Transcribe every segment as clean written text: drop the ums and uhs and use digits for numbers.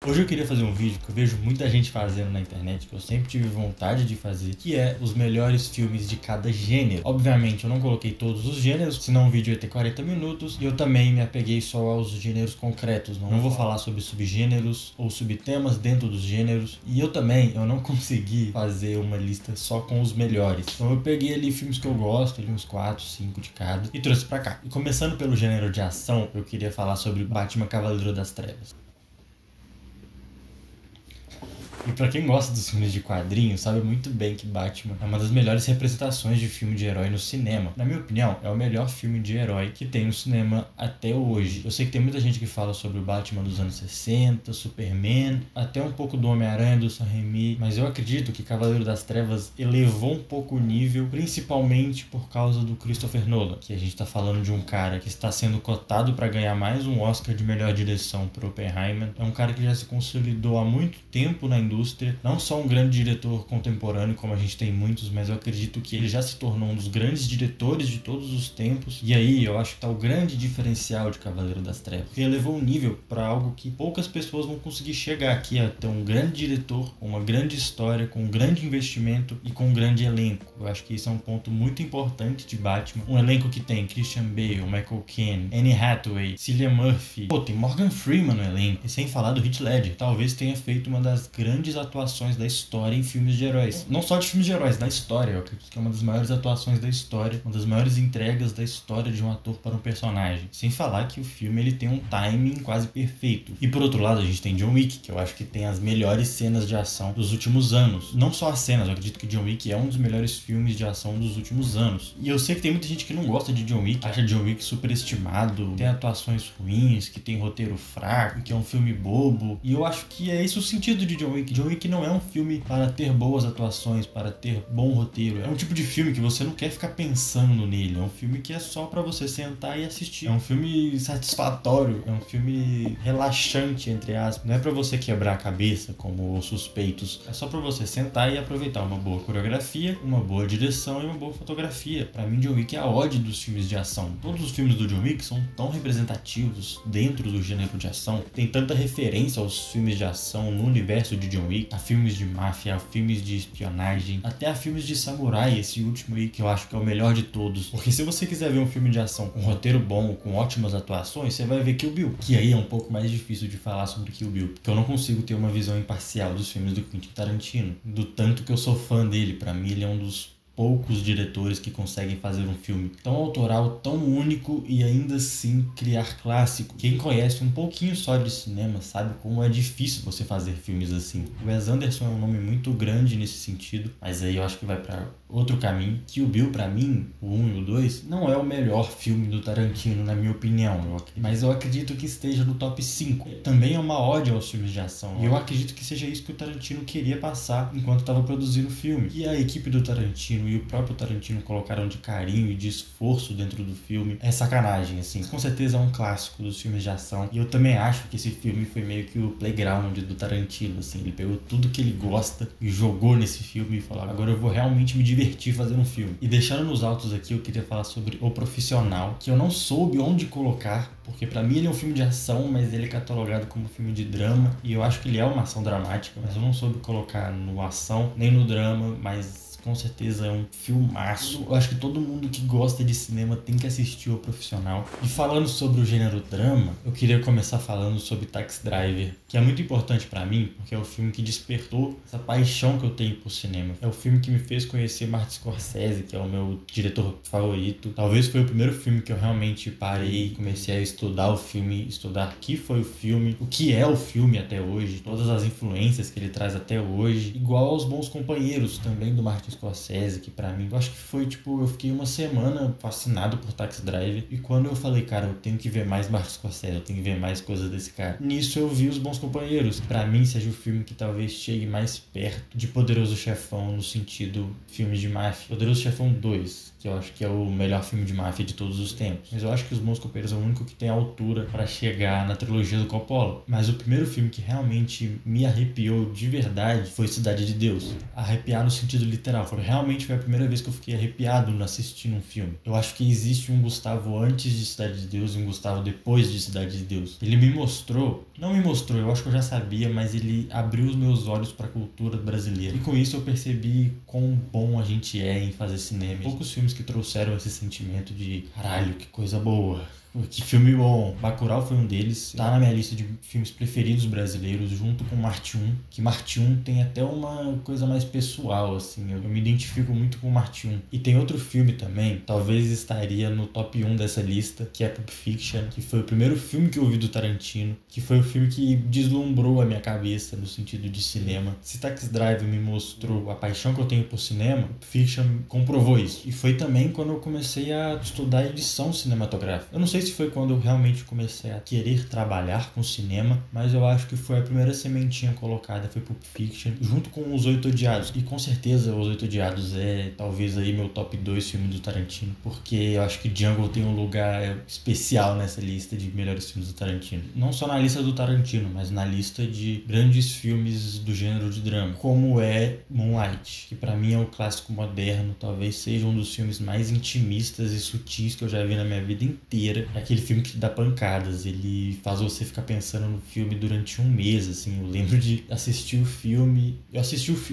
Hoje eu queria fazer um vídeo que eu vejo muita gente fazendo na internet, que eu sempre tive vontade de fazer, que é os melhores filmes de cada gênero. Obviamente eu não coloquei todos os gêneros, senão o vídeo ia ter 40 minutos, e eu também me apeguei só aos gêneros concretos, não vou falar sobre subgêneros ou subtemas dentro dos gêneros, e eu não consegui fazer uma lista só com os melhores. Então eu peguei ali filmes que eu gosto, ali uns 4, 5 de cada, e trouxe pra cá. E começando pelo gênero de ação, eu queria falar sobre Batman Cavaleiro das Trevas. E pra quem gosta dos filmes de quadrinhos, sabe muito bem que Batman é uma das melhores representações de filme de herói no cinema. Na minha opinião, é o melhor filme de herói que tem no cinema até hoje. Eu sei que tem muita gente que fala sobre o Batman dos anos 60, Superman, até um pouco do Homem-Aranha do Sam Raimi, mas eu acredito que Cavaleiro das Trevas elevou um pouco o nível, principalmente por causa do Christopher Nolan, que a gente tá falando de um cara que está sendo cotado para ganhar mais um Oscar de melhor direção por Oppenheimer. É um cara que já se consolidou há muito tempo na indústria, não só um grande diretor contemporâneo, como a gente tem muitos, mas eu acredito que ele já se tornou um dos grandes diretores de todos os tempos. E aí eu acho que tá o grande diferencial de Cavaleiro das Trevas, que elevou o nível para algo que poucas pessoas vão conseguir chegar aqui, a ter um grande diretor, uma grande história, com um grande investimento e com um grande elenco. Eu acho que isso é um ponto muito importante de Batman. Um elenco que tem Christian Bale, Michael Caine, Anne Hathaway, Cillian Murphy, tem Morgan Freeman no elenco, e sem falar do Heath Ledger. Talvez tenha feito uma das grandes atuações da história em filmes de heróis. Não só de filmes de heróis, da história. Eu acredito que é uma das maiores atuações da história, uma das maiores entregas da história de um ator para um personagem. Sem falar que o filme ele tem um timing quase perfeito. E por outro lado, a gente tem John Wick, que eu acho que tem as melhores cenas de ação dos últimos anos. Não só as cenas, eu acredito que John Wick é um dos melhores filmes de ação dos últimos anos. E eu sei que tem muita gente que não gosta de John Wick, acha John Wick superestimado, tem atuações ruins, que tem roteiro fraco, que é um filme bobo. E eu acho que é esse o sentido de John Wick. John Wick não é um filme para ter boas atuações, para ter bom roteiro. É um tipo de filme que você não quer ficar pensando nele. É um filme que é só para você sentar e assistir. É um filme satisfatório, é um filme relaxante, entre aspas. Não é para você quebrar a cabeça, como Os Suspeitos. É só para você sentar e aproveitar uma boa coreografia, uma boa direção e uma boa fotografia. Para mim, John Wick é a ode dos filmes de ação. Todos os filmes do John Wick são tão representativos dentro do gênero de ação. Tem tanta referência aos filmes de ação no universo de John Wick, a filmes de máfia, a filmes de espionagem, até a filmes de samurai, esse último aí que eu acho que é o melhor de todos. Porque se você quiser ver um filme de ação com roteiro bom, com ótimas atuações, você vai ver Kill Bill. Que aí é um pouco mais difícil de falar sobre Kill Bill, porque eu não consigo ter uma visão imparcial dos filmes do Quentin Tarantino, do tanto que eu sou fã dele. Pra mim ele é um dos poucos diretores que conseguem fazer um filme tão autoral, tão único e ainda assim criar clássico. Quem conhece um pouquinho só de cinema sabe como é difícil você fazer filmes assim. O Wes Anderson é um nome muito grande nesse sentido, mas aí eu acho que vai para outro caminho. Kill Bill, pra mim, o 1 e o 2, não é o melhor filme do Tarantino, na minha opinião, mas eu acredito que esteja no top 5. Também é uma ode aos filmes de ação, e eu acredito que seja isso que o Tarantino queria passar enquanto estava produzindo o filme. E a equipe do Tarantino e o próprio Tarantino colocaram de carinho e de esforço dentro do filme. É sacanagem, assim. Com certeza é um clássico dos filmes de ação, e eu também acho que esse filme foi meio que o playground do Tarantino, assim. Ele pegou tudo que ele gosta e jogou nesse filme e falou: agora eu vou realmente me divertir fazendo um filme. E deixando nos autos aqui, eu queria falar sobre O Profissional, que eu não soube onde colocar, porque pra mim ele é um filme de ação, mas ele é catalogado como filme de drama, e eu acho que ele é uma ação dramática, mas eu não soube colocar no ação nem no drama, mas com certeza é um filmaço. Eu acho que todo mundo que gosta de cinema tem que assistir O Profissional. E falando sobre o gênero drama, eu queria começar falando sobre Taxi Driver, que é muito importante pra mim, porque é o filme que despertou essa paixão que eu tenho por cinema. É o filme que me fez conhecer Martin Scorsese, que é o meu diretor favorito. Talvez foi o primeiro filme que eu realmente parei e comecei a estudar o filme, estudar o que foi o filme, o que é o filme até hoje, todas as influências que ele traz até hoje, igual aos Bons Companheiros também do Martin Scorsese, que pra mim, eu acho que foi tipo, eu fiquei uma semana fascinado por Taxi Driver, e quando eu falei, cara, eu tenho que ver mais Martin Scorsese, eu tenho que ver mais coisas desse cara, nisso eu vi Os Bons Companheiros. Pra mim seja o filme que talvez chegue mais perto de Poderoso Chefão, no sentido filme de máfia. Poderoso Chefão 2, que eu acho que é o melhor filme de máfia de todos os tempos, mas eu acho que Os Bons Companheiros é o único que tem altura pra chegar na trilogia do Coppola. Mas o primeiro filme que realmente me arrepiou de verdade foi Cidade de Deus. Arrepiar no sentido literal, realmente foi a primeira vez que eu fiquei arrepiado assistindo um filme. Eu acho que existe um Gustavo antes de Cidade de Deus e um Gustavo depois de Cidade de Deus. Ele me mostrou não me mostrou, eu acho que eu já sabia, mas ele abriu os meus olhos para a cultura brasileira. E com isso eu percebi quão bom a gente é em fazer cinema. Poucos filmes que trouxeram esse sentimento de caralho, que coisa boa. Que filme bom. Bacurau foi um deles. Tá na minha lista de filmes preferidos brasileiros, junto com Marte 1. Que Marte 1 tem até uma coisa mais pessoal, assim. Eu me identifico muito com Marte 1. E tem outro filme também, talvez estaria no top 1 dessa lista, que é Pulp Fiction, que foi o primeiro filme que eu vi do Tarantino, que foi o filme que deslumbrou a minha cabeça no sentido de cinema. Se Taxi Drive me mostrou a paixão que eu tenho por cinema, Pulp Fiction comprovou isso. E foi também quando eu comecei a estudar edição cinematográfica. Eu não sei se foi quando eu realmente comecei a querer trabalhar com cinema, mas eu acho que foi a primeira sementinha colocada, foi Pulp Fiction, junto com Os Oito Odiados. E com certeza Os Oito Odiados é talvez aí meu top 2 filme do Tarantino, porque eu acho que Django tem um lugar especial nessa lista de melhores filmes do Tarantino. Não só na lista do Tarantino, mas na lista de grandes filmes do gênero de drama, como é Moonlight, que pra mim é o clássico moderno, talvez seja um dos filmes mais intimistas e sutis que eu já vi na minha vida inteira. É aquele filme que te dá pancadas, ele faz você ficar pensando no filme durante um mês, assim. Eu lembro de assistir o filme,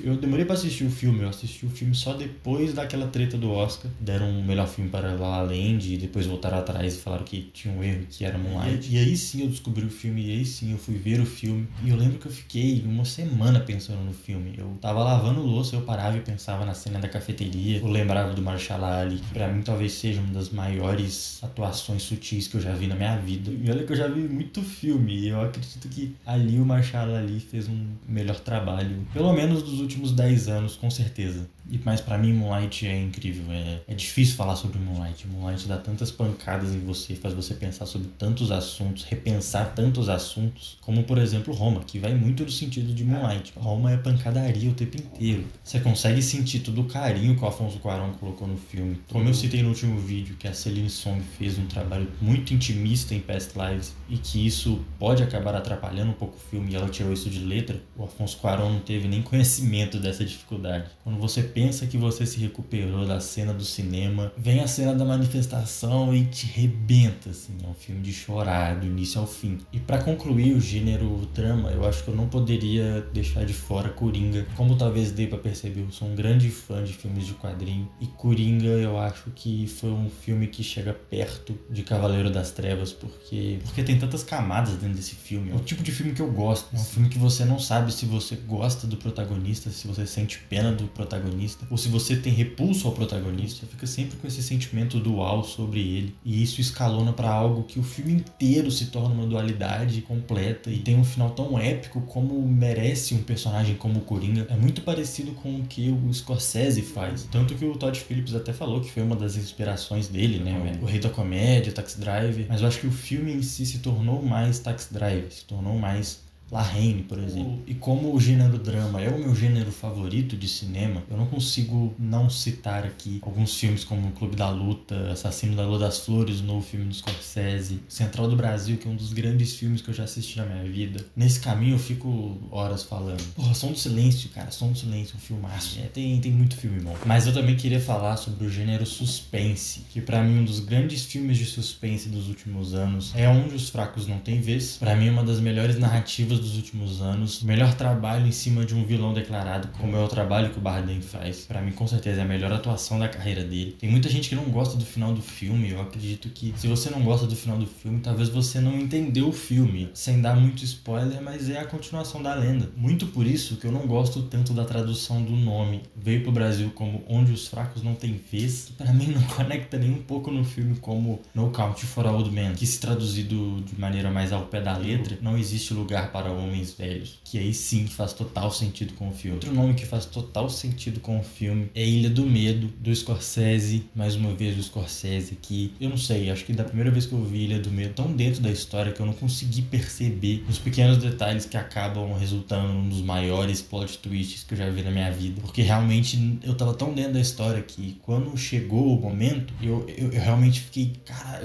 eu demorei pra assistir o filme, eu assisti o filme só depois daquela treta do Oscar. Deram o melhor filme para La La Land e depois voltaram atrás e falaram que tinha um erro, que era Moonlight. E aí sim eu descobri o filme, e aí sim eu fui ver o filme. E eu lembro que eu fiquei uma semana pensando no filme. Eu tava lavando louça, eu parava e pensava na cena da cafeteria, eu lembrava do Mahershala Ali, que pra mim talvez seja uma das maiores atuações sutis que eu já vi na minha vida. E olha que eu já vi muito filme, e eu acredito que ali o Mahershala Ali fez um melhor trabalho, pelo menos dos últimos 10 anos, com certeza. Mas pra mim Moonlight é incrível, é difícil falar sobre Moonlight. Moonlight dá tantas pancadas em você, faz você pensar sobre tantos assuntos, repensar tantos assuntos, como por exemplo Roma, que vai muito no sentido de Moonlight. Roma é pancadaria o tempo inteiro. Você consegue sentir todo o carinho que o Alfonso Cuarón colocou no filme. Como eu citei no último vídeo, que a Celine Song fez um trabalho muito intimista em Past Lives, e que isso pode acabar atrapalhando um pouco o filme, e ela tirou isso de letra, o Alfonso Cuarón não teve nem conhecimento dessa dificuldade. Quando você pensa que você se recuperou da cena do cinema, vem a cena da manifestação e te rebenta, assim. É um filme de chorar, do início ao fim. E pra concluir o gênero drama, eu acho que eu não poderia deixar de fora Coringa. Como talvez dê pra perceber, eu sou um grande fã de filmes de quadrinho, e Coringa eu acho que foi um filme que chega perto de Cavaleiro das Trevas, porque tem tantas camadas dentro desse filme. É o tipo de filme que eu gosto. É um filme que você não sabe se você gosta do protagonista, se você sente pena do protagonista, ou se você tem repulso ao protagonista. Você fica sempre com esse sentimento dual sobre ele, e isso escalona pra algo que o filme inteiro se torna uma dualidade completa e tem um final tão épico como merece um personagem como o Coringa. É muito parecido com o que o Scorsese faz, tanto que o Todd Phillips até falou que foi uma das inspirações dele, né? O Rei da Comédia, Taxi Driver, mas eu acho que o filme em si se tornou mais Taxi Driver, se tornou mais La Reine, por exemplo. E como o gênero drama é o meu gênero favorito de cinema, eu não consigo não citar aqui alguns filmes como O Clube da Luta, Assassino da Lua das Flores, o novo filme do Scorsese, Central do Brasil, que é um dos grandes filmes que eu já assisti na minha vida. Nesse caminho eu fico horas falando. Porra, Som do Silêncio, cara, Som do Silêncio, um filmaço. Tem muito filme bom. Mas eu também queria falar sobre o gênero suspense, que pra mim é um dos grandes filmes de suspense dos últimos anos. É Onde os Fracos Não Têm Vez. Pra mim é uma das melhores narrativas dos últimos anos, o melhor trabalho em cima de um vilão declarado, como é o trabalho que o Bardem faz. Pra mim, com certeza, é a melhor atuação da carreira dele. Tem muita gente que não gosta do final do filme. Eu acredito que se você não gosta do final do filme, talvez você não entendeu o filme, sem dar muito spoiler, mas é a continuação da lenda. Muito por isso que eu não gosto tanto da tradução do nome. Veio pro Brasil como Onde os Fracos Não Têm Vez, que pra mim não conecta nem um pouco no filme como No Country for Old Men, que se traduzido de maneira mais ao pé da letra, não existe lugar para homens velhos, que aí sim faz total sentido com o filme. Outro nome que faz total sentido com o filme é Ilha do Medo, do Scorsese. Mais uma vez o Scorsese aqui. Eu não sei, acho que da primeira vez que eu vi Ilha do Medo, tão dentro da história que eu não consegui perceber os pequenos detalhes que acabam resultando num dos maiores plot twists que eu já vi na minha vida. Porque realmente eu tava tão dentro da história que quando chegou o momento, eu realmente fiquei, cara,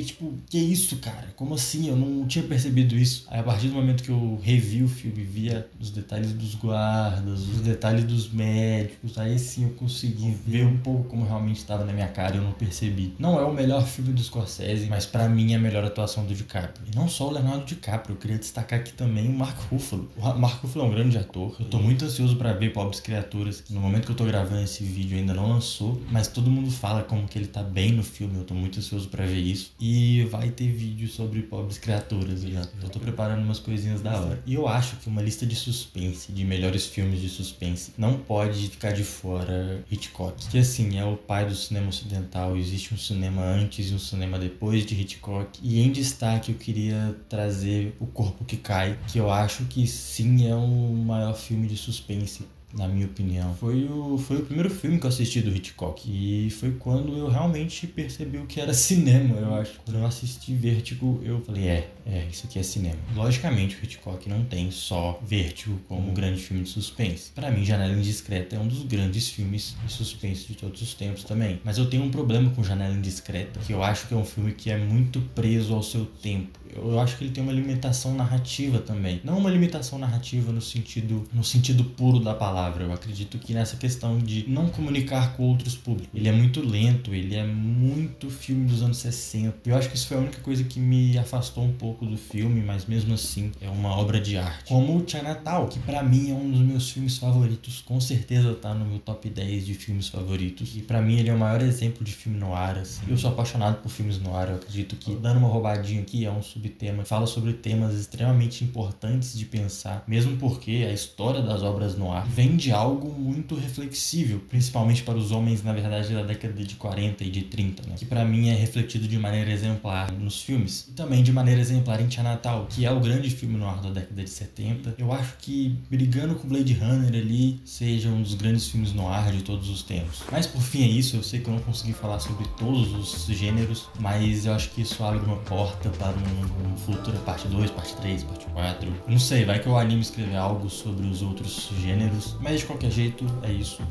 tipo, que isso, cara? Como assim? Eu não tinha percebido isso. Aí a partir do momento momento que eu revi o filme, via os detalhes dos guardas, os detalhes dos médicos, aí sim eu consegui ver um pouco como realmente estava na minha cara e eu não percebi. Não é o melhor filme do Scorsese, mas pra mim é a melhor atuação do DiCaprio. E não só o Leonardo DiCaprio, eu queria destacar aqui também o Mark Ruffalo. O Mark Ruffalo é um grande ator. Eu tô muito ansioso pra ver Pobres Criaturas, que no momento que eu tô gravando esse vídeo ainda não lançou, mas todo mundo fala como que ele tá bem no filme, eu tô muito ansioso pra ver isso. E vai ter vídeo sobre Pobres Criaturas, eu tô preparando umas coisinhas da hora. E eu acho que uma lista de suspense, de melhores filmes de suspense, não pode ficar de fora Hitchcock, que assim, é o pai do cinema ocidental, existe um cinema antes e um cinema depois de Hitchcock. E em destaque eu queria trazer O Corpo que Cai, que eu acho que sim é o maior filme de suspense, na minha opinião. Foi o primeiro filme que eu assisti do Hitchcock. E foi quando eu realmente percebi o que era cinema, eu acho. Quando eu assisti Vértigo, eu falei, isso aqui é cinema. Logicamente, o Hitchcock não tem só Vértigo como um grande filme de suspense. Pra mim, Janela Indiscreta é um dos grandes filmes de suspense de todos os tempos também. Mas eu tenho um problema com Janela Indiscreta, que eu acho que é um filme que é muito preso ao seu tempo. Eu acho que ele tem uma limitação narrativa também. Não uma limitação narrativa no sentido puro da palavra. Eu acredito que nessa questão de não comunicar com outros públicos. Ele é muito lento, ele é muito filme dos anos 60. Eu acho que isso foi a única coisa que me afastou um pouco do filme, mas mesmo assim é uma obra de arte. Como o Chinatown, que pra mim é um dos meus filmes favoritos, com certeza tá no meu top 10 de filmes favoritos. E pra mim ele é o maior exemplo de filme noir, assim. Eu sou apaixonado por filmes noir, eu acredito que, dando uma roubadinha aqui, é um subtema, fala sobre temas extremamente importantes de pensar, mesmo porque a história das obras noir vem de algo muito reflexível, principalmente para os homens, na verdade, da década de 40 e de 30, né? Que pra mim é refletido de maneira exemplar nos filmes, e também de maneira exemplar em Chinatown, que é o grande filme noir da década de 70. Eu acho que, brigando com Blade Runner ali, seja um dos grandes filmes noir de todos os tempos. Mas por fim é isso, eu sei que eu não consegui falar sobre todos os gêneros, mas eu acho que isso abre uma porta para uma futura parte 2, parte 3, parte 4. Não sei, vai que eu animo escrever algo sobre os outros gêneros, mas de qualquer jeito é isso.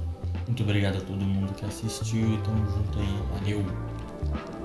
Muito obrigado a todo mundo que assistiu e tamo junto aí. Valeu!